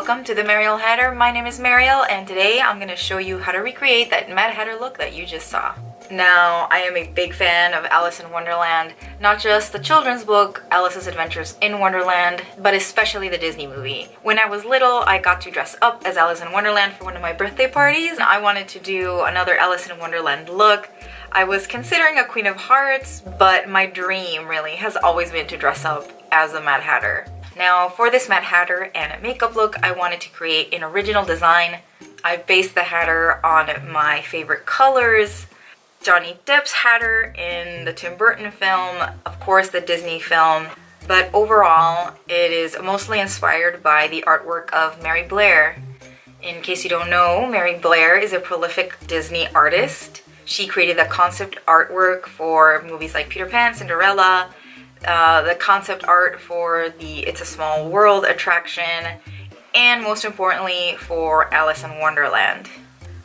Welcome to the Mariel Hatter. My name is Mariel and today I'm going to show you how to recreate that Mad Hatter look that you just saw. Now, I am a big fan of Alice in Wonderland, not just the children's book, Alice's Adventures in Wonderland, but especially the Disney movie. When I was little, I got to dress up as Alice in Wonderland for one of my birthday parties. I wanted to do another Alice in Wonderland look. I was considering a Queen of Hearts, but my dream really has always been to dress up as a Mad Hatter. Now, for this Mad Hatter and makeup look, I wanted to create an original design. I based the Hatter on my favorite colors, Johnny Depp's Hatter in the Tim Burton film, of course the Disney film, but overall it is mostly inspired by the artwork of Mary Blair. In case you don't know, Mary Blair is a prolific Disney artist. She created the concept artwork for movies like Peter Pan, Cinderella, the concept art for the It's a Small World attraction, and most importantly for Alice in Wonderland.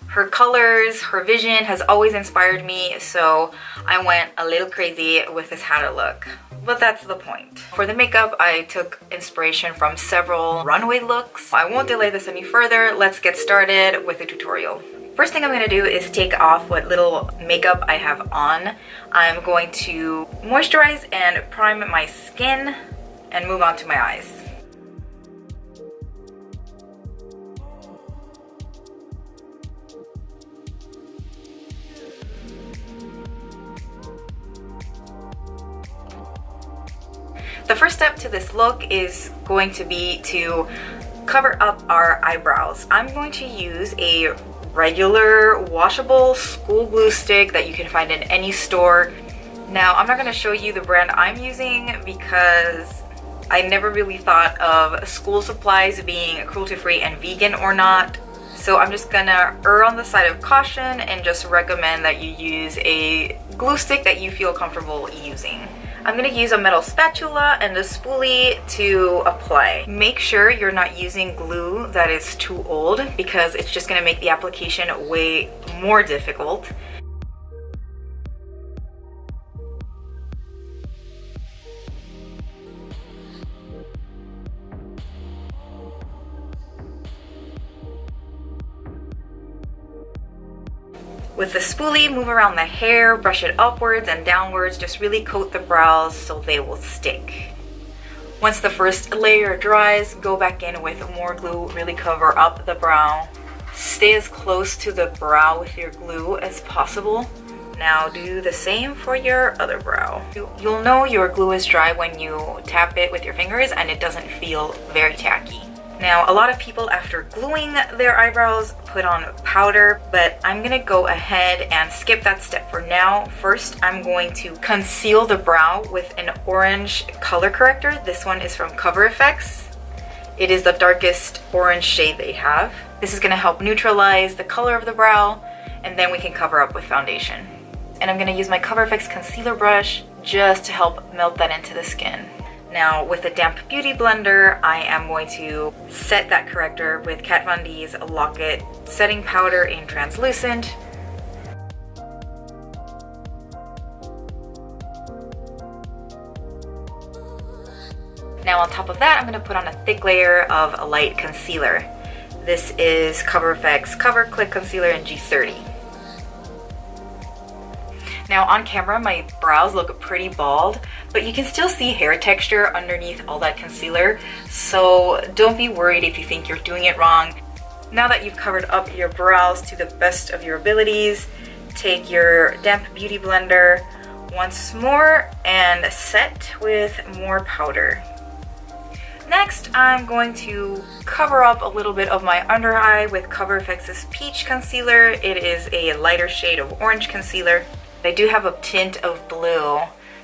Her colors, her vision has always inspired me, so I went a little crazy with this Hatter look. But that's the point. For the makeup, I took inspiration from several runway looks. I won't delay this any further. Let's get started with the tutorial. First thing I'm going to do is take off what little makeup I have on. I'm going to moisturize and prime my skin and move on to my eyes. The first step to this look is going to be to cover up our eyebrows. I'm going to use a regular washable school glue stick that you can find in any store. Now, I'm not going to show you the brand I'm using because I never really thought of school supplies being cruelty-free and vegan or not. So I'm just gonna err on the side of caution and just recommend that you use a glue stick that you feel comfortable using. I'm going to use a metal spatula and a spoolie to apply. Make sure you're not using glue that is too old because it's just going to make the application way more difficult. With the spoolie, move around the hair, brush it upwards and downwards, just really coat the brows so they will stick. Once the first layer dries, go back in with more glue, really cover up the brow. Stay as close to the brow with your glue as possible. Now do the same for your other brow. You'll know your glue is dry when you tap it with your fingers and it doesn't feel very tacky. Now, a lot of people after gluing their eyebrows put on powder, but I'm gonna go ahead and skip that step for now. First, I'm going to conceal the brow with an orange color corrector. This one is from Cover FX. It is the darkest orange shade they have. This is gonna help neutralize the color of the brow, and then we can cover up with foundation. And I'm gonna use my Cover FX concealer brush just to help melt that into the skin. Now, with a damp beauty blender, I am going to set that corrector with Kat Von D's Lock-It setting powder in translucent. Now on top of that, I'm going to put on a thick layer of a light concealer. This is Cover FX Cover Click Concealer in G30. Now on camera, my brows look pretty bald, but you can still see hair texture underneath all that concealer, so don't be worried if you think you're doing it wrong. Now that you've covered up your brows to the best of your abilities, take your damp beauty blender once more and set with more powder. Next, I'm going to cover up a little bit of my under eye with Cover FX's Peach Concealer. It is a lighter shade of orange concealer. I do have a tint of blue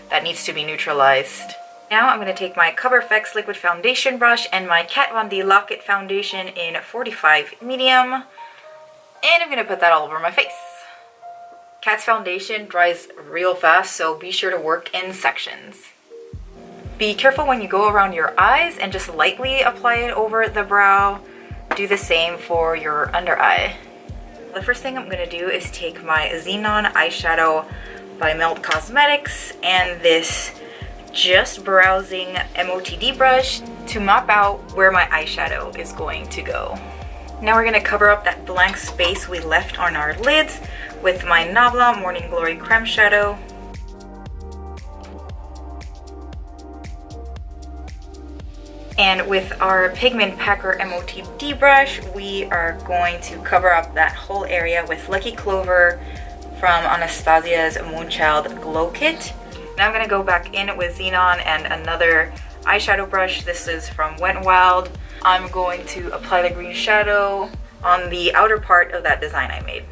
that needs to be neutralized. Now I'm going to take my Cover FX liquid foundation brush and my Kat Von D Lock-It foundation in 45 medium, and I'm going to put that all over my face. Kat's foundation dries real fast, so be sure to work in sections. Be careful when you go around your eyes and just lightly apply it over the brow. Do the same for your under eye. The first thing I'm going to do is take my Xenon eyeshadow by Melt Cosmetics and this Just Browsing MOTD brush to map out where my eyeshadow is going to go. Now we're going to cover up that blank space we left on our lids with my Nabla Morning Glory Creme Shadow. And with our Pigment Packer MOTD brush, we are going to cover up that whole area with Lucky Clover from Anastasia's Moonchild Glow Kit. Now I'm going to go back in with Xenon and another eyeshadow brush. This is from Wet n Wild. I'm going to apply the green shadow on the outer part of that design I made.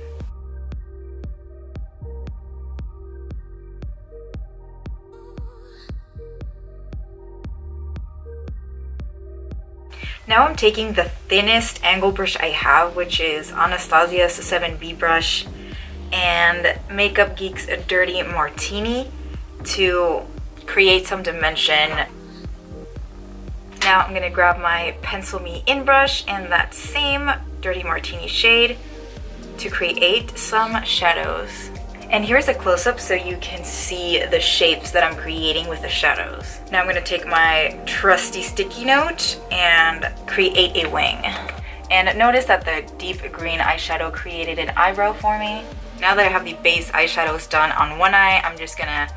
Now I'm taking the thinnest angle brush I have, which is Anastasia's 7B brush, and Makeup Geek's Dirty Martini to create some dimension. Now I'm going to grab my Pencil Me In brush and that same Dirty Martini shade to create some shadows. And here's a close-up so you can see the shapes that I'm creating with the shadows. Now I'm going to take my trusty sticky note and create a wing. And notice that the deep green eyeshadow created an eyebrow for me. Now that I have the base eyeshadows done on one eye, I'm just going to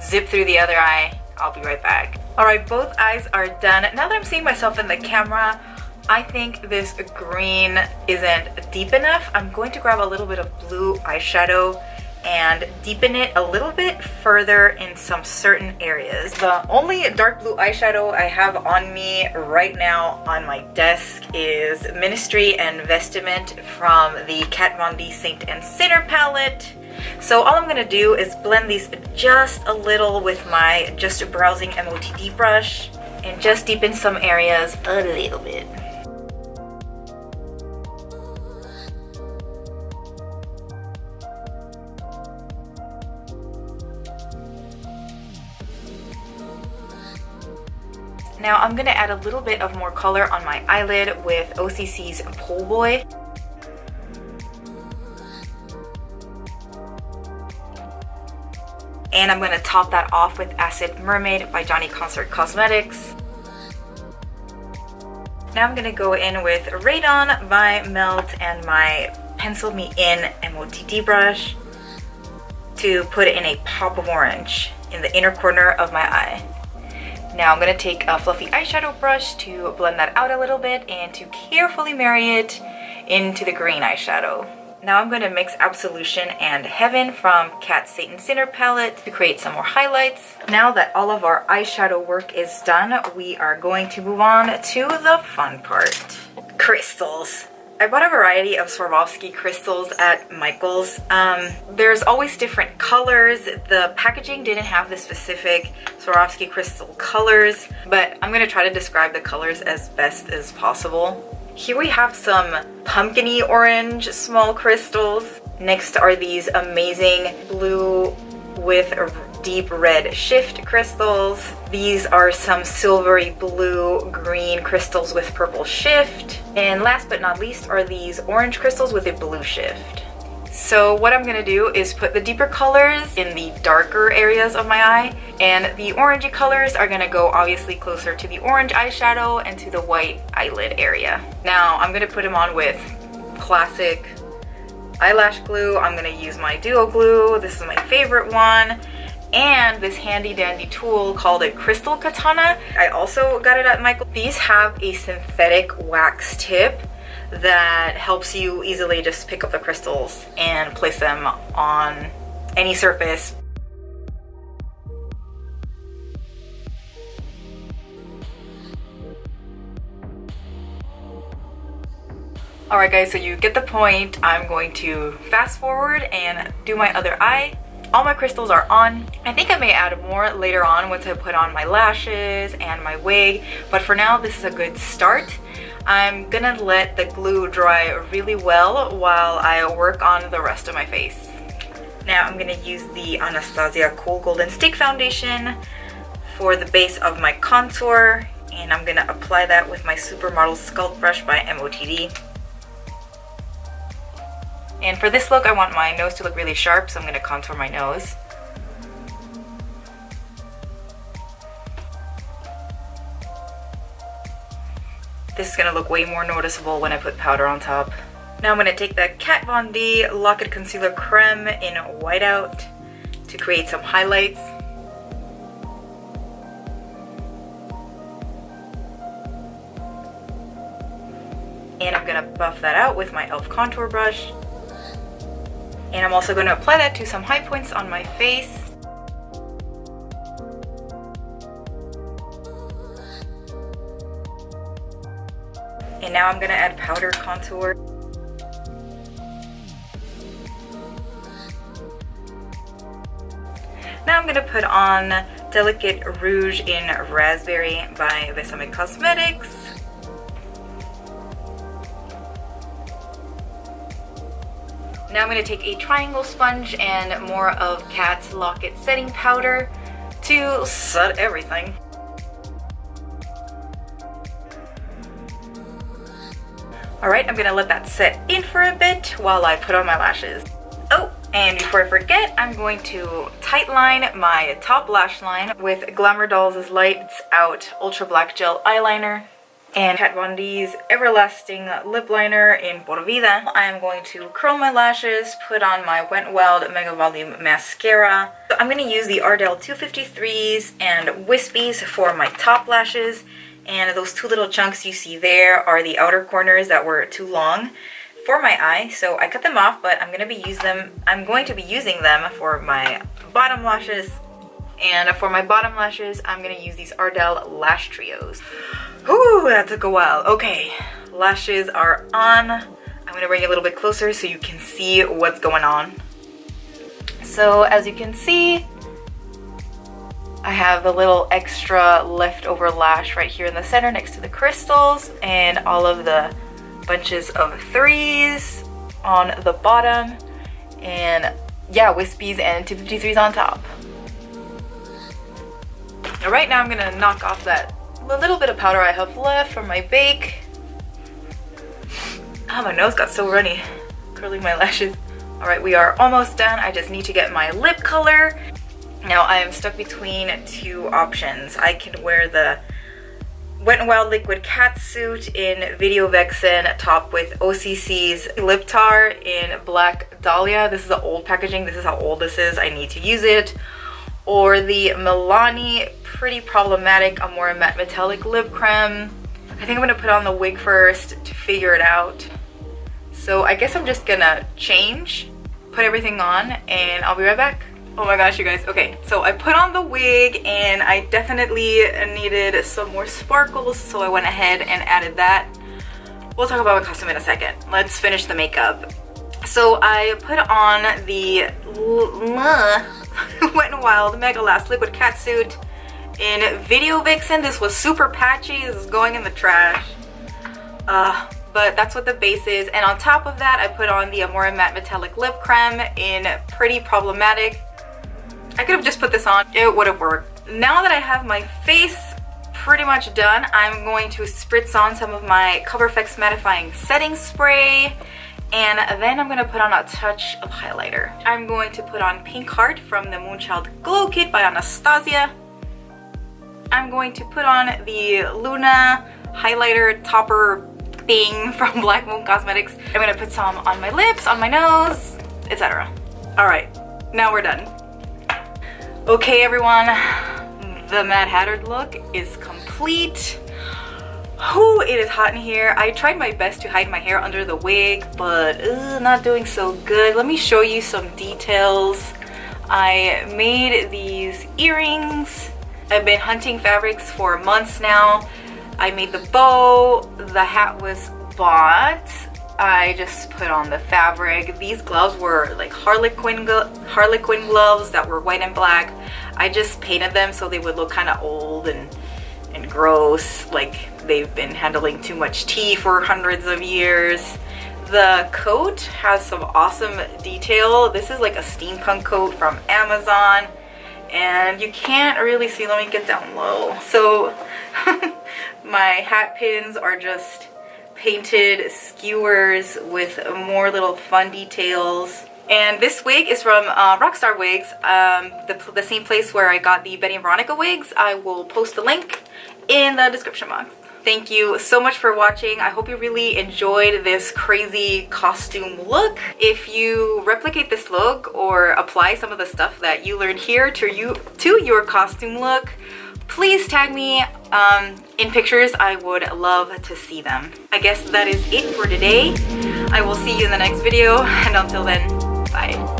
zip through the other eye. I'll be right back. Alright, both eyes are done. Now that I'm seeing myself in the camera, I think this green isn't deep enough. I'm going to grab a little bit of blue eyeshadow and deepen it a little bit further in some certain areas. The only dark blue eyeshadow I have on me right now on my desk is Ministry and Vestiment from the Kat Von D Saint and Sinner palette. So all I'm going to do is blend these just a little with my Just Browsing MOTD brush and just deepen some areas a little bit. Now I'm going to add a little bit of more color on my eyelid with OCC's Pole Boy. And I'm going to top that off with Acid Mermaid by Johnny Concert Cosmetics. Now I'm going to go in with Radon by Melt and my Pencil Me In MOTD brush to put it in a pop of orange in the inner corner of my eye. Now I'm going to take a fluffy eyeshadow brush to blend that out a little bit and to carefully marry it into the green eyeshadow. Now I'm going to mix Absolution and Heaven from Kat Satan Sinner palette to create some more highlights. Now that all of our eyeshadow work is done, we are going to move on to the fun part. Crystals. I bought a variety of Swarovski crystals at Michael's. There's always different colors. The packaging didn't have the specific Swarovski crystal colors, but I'm going to try to describe the colors as best as possible. Here we have some pumpkin-y orange small crystals. Next are these amazing blue with deep red shift crystals. These are some silvery blue green crystals with purple shift. And last but not least are these orange crystals with a blue shift. So what I'm going to do is put the deeper colors in the darker areas of my eye, and the orangey colors are going to go obviously closer to the orange eyeshadow and to the white eyelid area. Now I'm going to put them on with classic eyelash glue. I'm going to use my Duo Glue. This is my favorite one. And this handy dandy tool called a Crystal Katana. I also got it at Michael. These have a synthetic wax tip that helps you easily just pick up the crystals and place them on any surface. Alright guys, so you get the point. I'm going to fast forward and do my other eye. All my crystals are on. I think I may add more later on once I put on my lashes and my wig, but for now this is a good start. I'm gonna let the glue dry really well while I work on the rest of my face. Now I'm gonna use the Anastasia Kohl Golden Stick Foundation for the base of my contour, and I'm gonna apply that with my Supermodel Sculpt Brush by MOTD. And for this look, I want my nose to look really sharp, so I'm going to contour my nose. This is gonna look way more noticeable when I put powder on top. Now I'm gonna take the Kat Von D Lock It Concealer Creme in Whiteout to create some highlights. And I'm gonna buff that out with my E.L.F contour brush. And I'm also gonna apply that to some high points on my face. And now I'm gonna add powder contour. Now I'm gonna put on Delicate Rouge in Raspberry by Besame Cosmetics. Now I'm going to take a triangle sponge and more of Kat's Lock It setting powder to set everything. Alright, I'm going to let that set in for a bit while I put on my lashes. Oh, and before I forget, I'm going to tightline my top lash line with Glamour Dolls' Lights Out Ultra Black Gel Eyeliner and Kat Von D's Everlasting Lip Liner in Por Vida. I am going to curl my lashes, put on my Wet n Wild Mega Volume Mascara. So I'm going to use the Ardell 253s and Wispies for my top lashes. And those two little chunks you see there are the outer corners that were too long for my eye. So I cut them off, but I'm going to be using them for my bottom lashes. And for my bottom lashes, I'm going to use these Ardell Lash Trios. Whew, that took a while. Okay, lashes are on. I'm going to bring it a little bit closer so you can see what's going on. So as you can see, I have a little extra leftover lash right here in the center next to the crystals and all of the bunches of threes on the bottom. And yeah, wispies and 253s on top. All right, now I'm going to knock off that little bit of powder I have left from my bake. Oh, my nose got so runny curling my lashes. All right, we are almost done. I just need to get my lip color. Now I am stuck between two options. I can wear the Wet n Wild Liquid Catsuit in Video Vexen topped with OCC's Lip Tar in Black Dahlia. This is the old packaging. This is how old this is. I need to use it. Or the Milani Pretty Problematic Amore Matte Metallic Lip Creme. I think I'm going to put on the wig first to figure it out. So I guess I'm just going to change, put everything on, and I'll be right back. Oh my gosh, you guys. Okay, so I put on the wig and I definitely needed some more sparkles, so I went ahead and added that. We'll talk about my costume in a second. Let's finish the makeup. So I put on the Wet n Wild Mega Last Liquid Catsuit in Video Vixen. This was super patchy. This is going in the trash. But that's what the base is. And on top of that, I put on the Amore Matte Metallic Lip Creme in Pretty Problematic. I could have just put this on. It would have worked. Now that I have my face pretty much done, I'm going to spritz on some of my Cover FX Mattifying Setting Spray. And then I'm going to put on a touch of highlighter. I'm going to put on Pink Heart from the Moonchild Glow Kit by Anastasia. I'm going to put on the Luna highlighter topper thing from Black Moon Cosmetics. I'm going to put some on my lips, on my nose, etc. Alright, now we're done. Okay everyone, the Mad Hatter look is complete. Ooh, it is hot in here. I tried my best to hide my hair under the wig, but not doing so good. Let me show you some details. I made these earrings. I've been hunting fabrics for months now. I made the bow. The hat was bought. I just put on the fabric. These gloves were like Harlequin gloves that were white and black. I just painted them so they would look kind of old and gross, like they've been handling too much tea for hundreds of years. The coat has some awesome detail. This is like a steampunk coat from Amazon, and you can't really see. Let me get down low. So my hat pins are just painted skewers with more little fun details. And this wig is from Rockstar Wigs, the same place where I got the Betty and Veronica wigs. I will post the link in the description box. Thank you so much for watching. I hope you really enjoyed this crazy costume look. If you replicate this look or apply some of the stuff that you learned here to your costume look, please tag me in pictures. I would love to see them. I guess that is it for today. I will see you in the next video, and until then, bye.